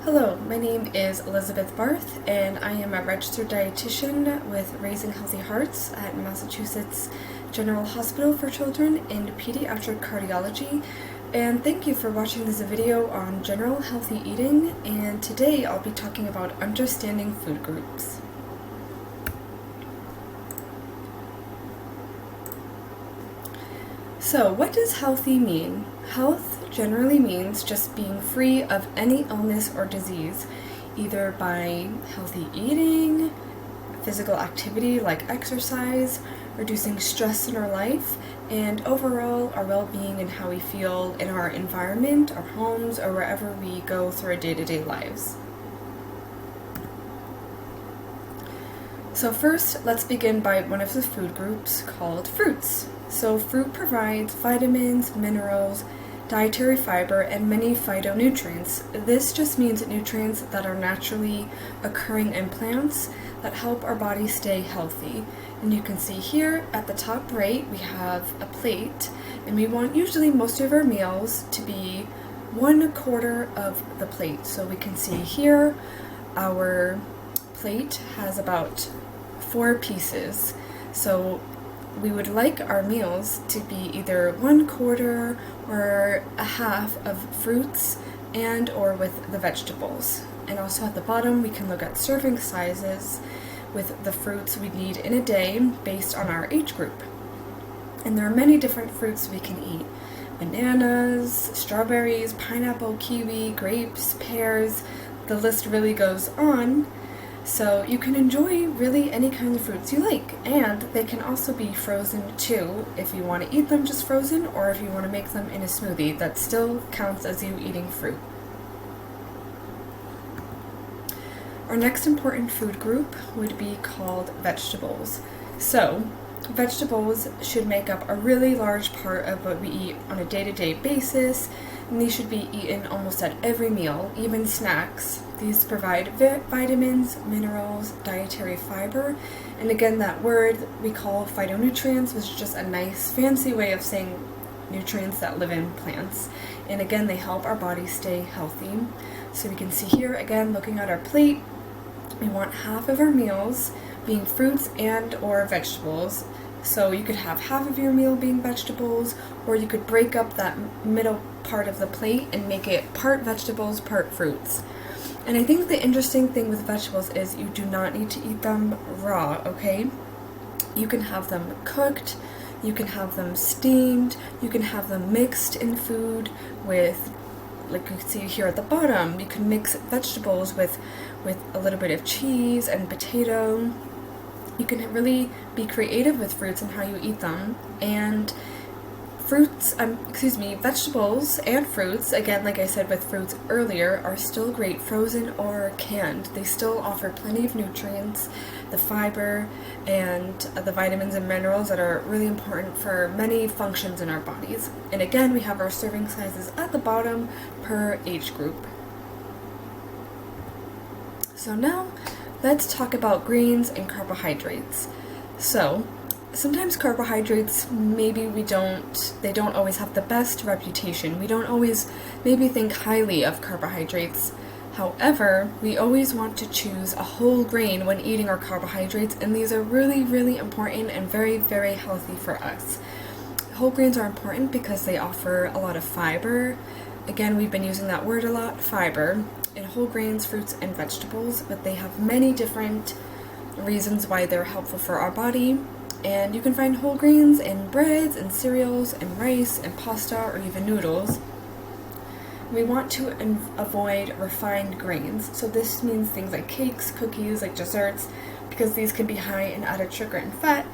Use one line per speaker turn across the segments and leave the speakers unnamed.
Hello, my name is Elizabeth Barth, and I am a registered dietitian with Raising Healthy Hearts at Massachusetts General Hospital for Children in Pediatric Cardiology. And thank you for watching this video on general healthy eating, and today I'll be talking about understanding food groups. So, what does healthy mean? Health generally means just being free of any illness or disease, either by healthy eating, physical activity like exercise, reducing stress in our life, and overall our well-being and how we feel in our environment, our homes, or wherever we go through our day-to-day lives. So first, let's begin by one of the food groups called fruits. So fruit provides vitamins, minerals, dietary fiber, and many phytonutrients. This just means nutrients that are naturally occurring in plants that help our body stay healthy. And you can see here at the top right, we have a plate, and we want usually most of our meals to be 1/4 of the plate. So we can see here, our plate has about 4 pieces. So we would like our meals to be either 1/4 or a half of fruits and or with the vegetables. And also at the bottom we can look at serving sizes with the fruits we need in a day based on our age group. And there are many different fruits we can eat. Bananas, strawberries, pineapple, kiwi, grapes, pears, the list really goes on. So you can enjoy really any kind of fruits you like, and they can also be frozen too if you want to eat them just frozen, or if you want to make them in a smoothie. That still counts as you eating fruit. Our next important food group would be called vegetables. So vegetables should make up a really large part of what we eat on a day-to-day basis, and these should be eaten almost at every meal, even snacks. These provide vitamins, minerals, dietary fiber, and again that word we call phytonutrients, which is just a nice fancy way of saying nutrients that live in plants. And again, they help our body stay healthy. So we can see here again, looking at our plate, we want half of our meals being fruits and or vegetables. So you could have half of your meal being vegetables, or you could break up that middle part of the plate and make it part vegetables, part fruits. And I think the interesting thing with vegetables is you do not need to eat them raw, okay? You can have them cooked, you can have them steamed, you can have them mixed in food with, like you can see here at the bottom, you can mix vegetables with a little bit of cheese and potato. You can really be creative with fruits and how you eat them. And vegetables and fruits, again, like I said with fruits earlier, are still great frozen or canned. They still offer plenty of nutrients, the fiber, and the vitamins and minerals that are really important for many functions in our bodies. And again, we have our serving sizes at the bottom per age group. So now, let's talk about grains and carbohydrates. So, sometimes carbohydrates, they don't always have the best reputation. We don't always maybe think highly of carbohydrates. However, we always want to choose a whole grain when eating our carbohydrates, and these are really, really important and very, very healthy for us. Whole grains are important because they offer a lot of fiber. Again, we've been using that word a lot, fiber, in whole grains, fruits, and vegetables, but they have many different reasons why they're helpful for our body. And you can find whole grains in breads and cereals and rice and pasta or even noodles. We want to avoid refined grains. So this means things like cakes, cookies, like desserts, because these can be high in added sugar and fat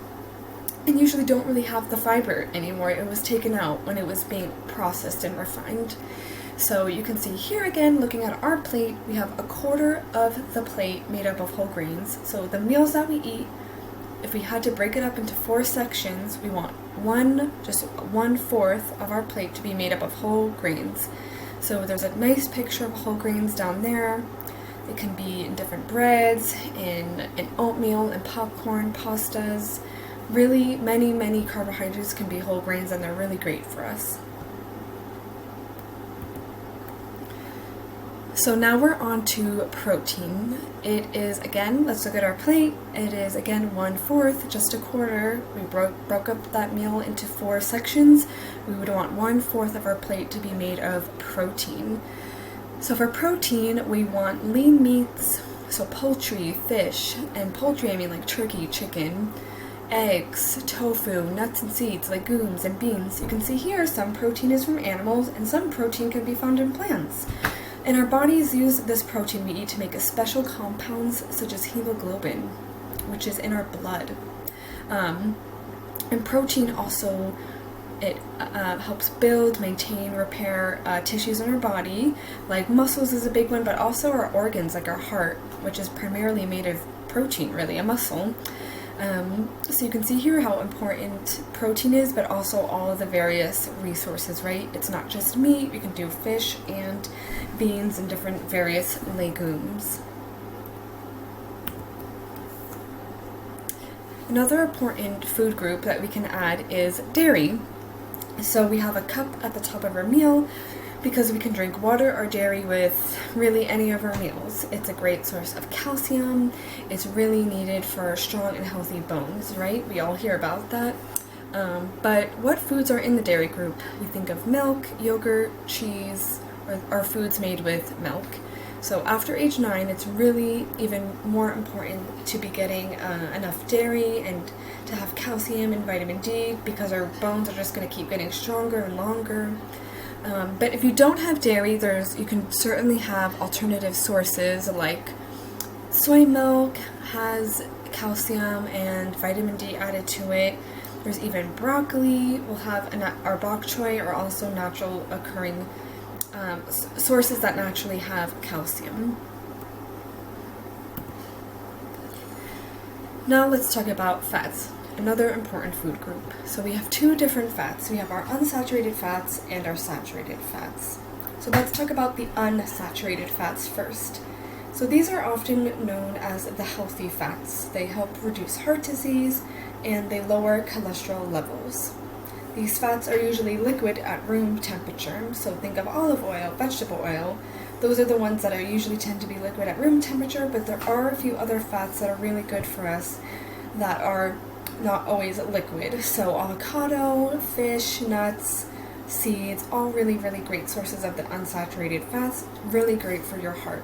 and usually don't really have the fiber anymore. It was taken out when it was being processed and refined. So you can see here again, looking at our plate, we have 1/4 of the plate made up of whole grains. So the meals that we eat, if we had to break it up into 4 sections, we want just 1/4 of our plate to be made up of whole grains. So there's a nice picture of whole grains down there. It can be in different breads, in oatmeal, and popcorn, pastas. Really, many carbohydrates can be whole grains, and they're really great for us. So now we're on to protein. It is, again, let's look at our plate. It is, again, 1/4, just a quarter. We broke up that meal into 4 sections. We would want 1/4 of our plate to be made of protein. So for protein, we want lean meats, so poultry, fish, and poultry I mean like turkey, chicken, eggs, tofu, nuts and seeds, legumes, and beans. You can see here some protein is from animals and some protein can be found in plants. And our bodies use this protein we eat to make special compounds such as hemoglobin, which is in our blood. And protein also, it helps build, maintain, repair tissues in our body, like muscles is a big one, but also our organs, like our heart, which is primarily made of protein, really, a muscle. So you can see here how important protein is, but also all of the various resources, right? It's not just meat, you can do fish and beans and different various legumes. Another important food group that we can add is dairy. So we have a cup at the top of our meal because we can drink water or dairy with really any of our meals. It's a great source of calcium. It's really needed for strong and healthy bones, right? We all hear about that. But what foods are in the dairy group? We think of milk, yogurt, cheese, or foods made with milk. So after age 9, it's really even more important to be getting enough dairy and to have calcium and vitamin D because our bones are just going to keep getting stronger and longer. But if you don't have dairy, you can certainly have alternative sources like soy milk has calcium and vitamin D added to it. There's even broccoli. We'll have our bok choy are also natural occurring sources that naturally have calcium. Now let's talk about fats, another important food group. So we have 2 different fats. We have our unsaturated fats and our saturated fats. So let's talk about the unsaturated fats first. So these are often known as the healthy fats. They help reduce heart disease and they lower cholesterol levels. These fats are usually liquid at room temperature, so think of olive oil, vegetable oil. Those are the ones that usually tend to be liquid at room temperature, but there are a few other fats that are really good for us that are not always liquid. So avocado, fish, nuts, seeds, all really, really great sources of the unsaturated fats, really great for your heart.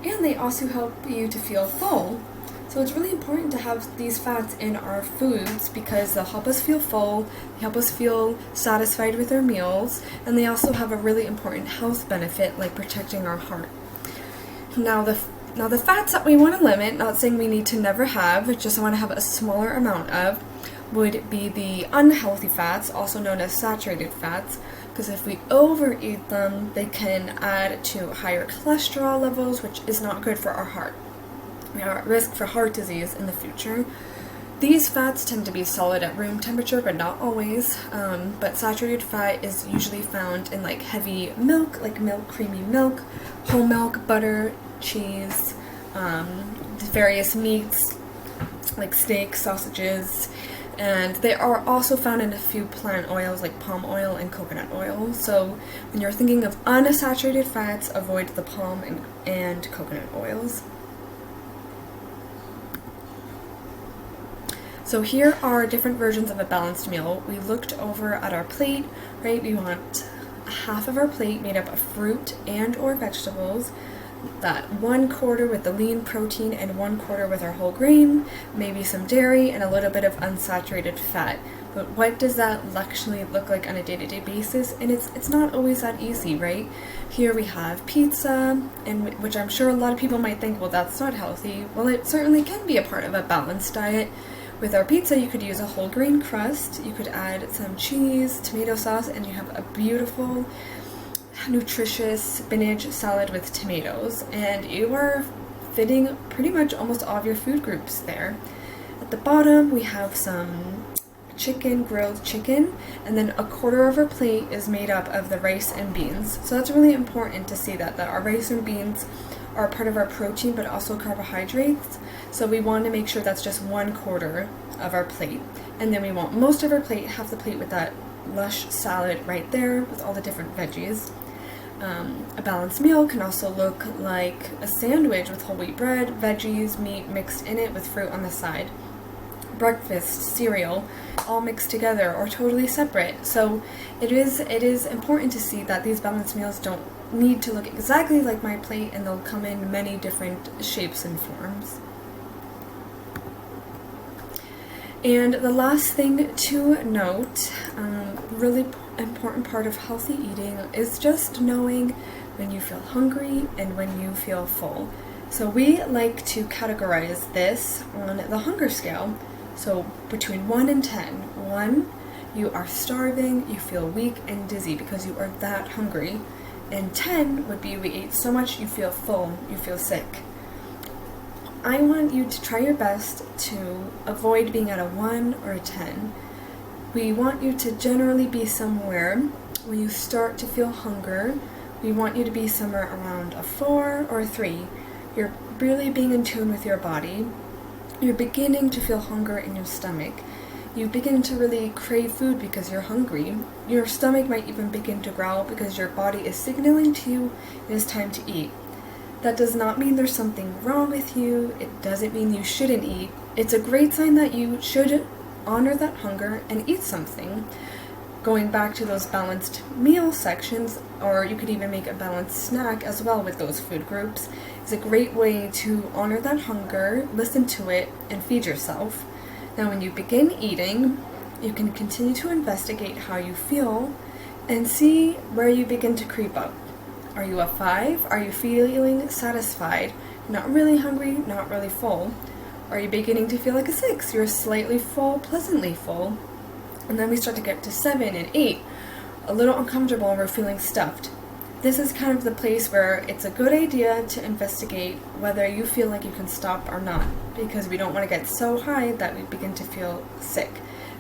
And they also help you to feel full. So it's really important to have these fats in our foods because they'll help us feel full, they help us feel satisfied with our meals, and they also have a really important health benefit like protecting our heart. Now the fats that we want to limit, not saying we need to never have, just want to have a smaller amount of, would be the unhealthy fats, also known as saturated fats, because if we overeat them, they can add to higher cholesterol levels, which is not good for our heart. We are at risk for heart disease in the future. These fats tend to be solid at room temperature, but not always. But saturated fat is usually found in like heavy milk, like creamy milk, whole milk, butter, cheese, various meats, like steak, sausages, and they are also found in a few plant oils like palm oil and coconut oil. So when you're thinking of unsaturated fats, avoid the palm and coconut oils. So here are different versions of a balanced meal. We looked over at our plate, right? We want half of our plate made up of fruit and or vegetables, that 1/4 with the lean protein and 1/4 with our whole grain, maybe some dairy and a little bit of unsaturated fat. But what does that actually look like on a day-to-day basis? And it's not always that easy, right? Here we have pizza, and which I'm sure a lot of people might think, well, that's not healthy. Well, it certainly can be a part of a balanced diet. With our pizza, you could use a whole grain crust, you could add some cheese, tomato sauce, and you have a beautiful, nutritious spinach salad with tomatoes, and you are fitting pretty much almost all of your food groups there. At the bottom, we have some chicken, grilled chicken, and then 1/4 of our plate is made up of the rice and beans. So that's really important to see that our rice and beans are part of our protein, but also carbohydrates. So we want to make sure that's just 1/4 of our plate. And then we want most of our plate, half the plate with that lush salad right there with all the different veggies. A balanced meal can also look like a sandwich with whole wheat bread, veggies, meat mixed in it with fruit on the side. Breakfast, cereal, all mixed together or totally separate. So it is important to see that these balanced meals don't need to look exactly like my plate, and they'll come in many different shapes and forms. And the last thing to note, really important part of healthy eating, is just knowing when you feel hungry and when you feel full. So we like to categorize this on the hunger scale. So between 1 and 10. 1, you are starving, you feel weak and dizzy because you are that hungry. And 10 would be we ate so much you feel full, you feel sick. I want you to try your best to avoid being at a 1 or a 10. We want you to generally be somewhere when you start to feel hunger. We want you to be somewhere around a 4 or a 3. You're really being in tune with your body. You're beginning to feel hunger in your stomach. You begin to really crave food because you're hungry. Your stomach might even begin to growl because your body is signaling to you it is time to eat. That does not mean there's something wrong with you. It doesn't mean you shouldn't eat. It's a great sign that you should honor that hunger and eat something. Going back to those balanced meal sections, or you could even make a balanced snack as well with those food groups, is a great way to honor that hunger, listen to it, and feed yourself. Now when you begin eating, you can continue to investigate how you feel and see where you begin to creep up. Are you a 5? Are you feeling satisfied? Not really hungry, not really full. Are you beginning to feel like a 6? You're slightly full, pleasantly full. And then we start to get to 7 and 8, a little uncomfortable and we're feeling stuffed. This is kind of the place where it's a good idea to investigate whether you feel like you can stop or not, because we don't want to get so high that we begin to feel sick.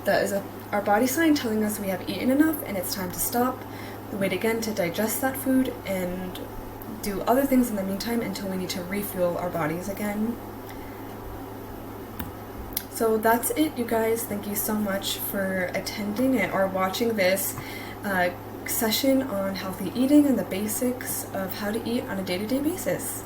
That is our body sign telling us we have eaten enough and it's time to stop. We wait again to digest that food and do other things in the meantime until we need to refuel our bodies again. So that's it, you guys. Thank you so much for attending it or watching this session on healthy eating and the basics of how to eat on a day-to-day basis.